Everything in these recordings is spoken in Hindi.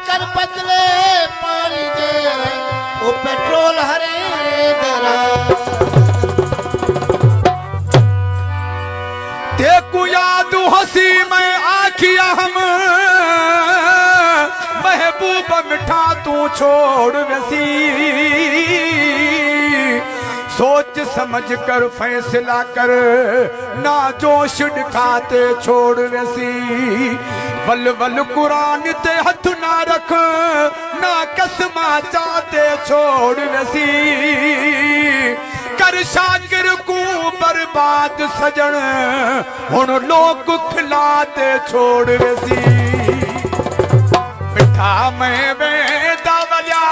कर बदले पानी दे वो पेट्रोल हरे दरा देखू याद हंसी मैं आखिया हम महबूब मिठा तू छोड़ वैसी सोच समझ कर फैसला कर ना जोश दिखाते छोड़ वैसी वल वल कुरान ते हथ ना रख ना कसमा चाहते छोड़ वैसी कर शाकिर को बर्बाद सजन हुन लोग खिलाते छोड़ वैसी मिठा मैं वेदा वल्या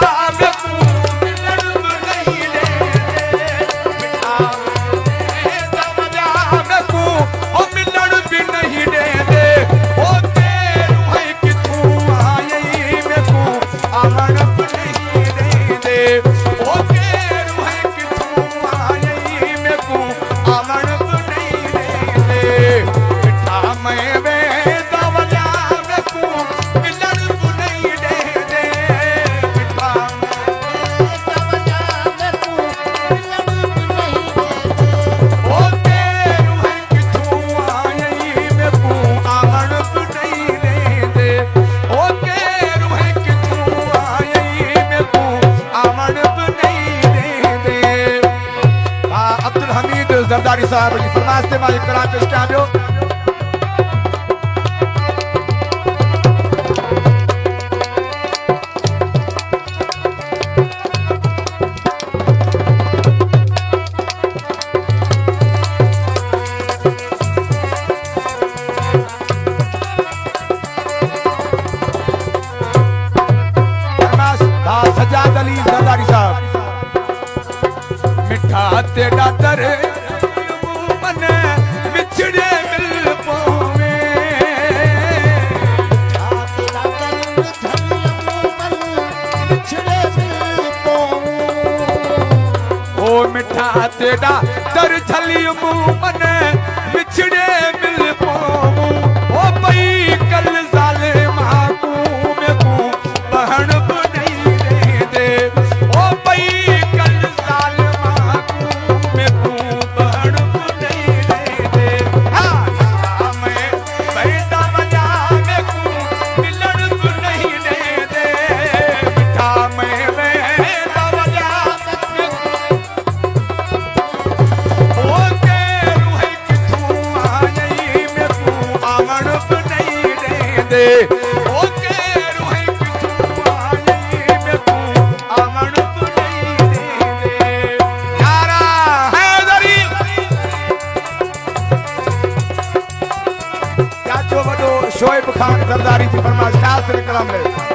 जरदारी साहब की फरमाइश ते मालिक करार पेश किया बियो सजाद अली जरदारी साहब मिठा तेरा दर मिठा तेरा दर छली मुंह मन बिछड़े मिल पाऊं ओ पई कल जालिमा को में को बहन नहीं दे दे ओ पई कल जालिमा को में को बहन नहीं दे दे हां मैं बैठा बजा में को मिलन नहीं दे दे मिठा मैं शोएब खान जरदारी की फरमाइश खास कलम ले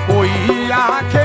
कोई आंख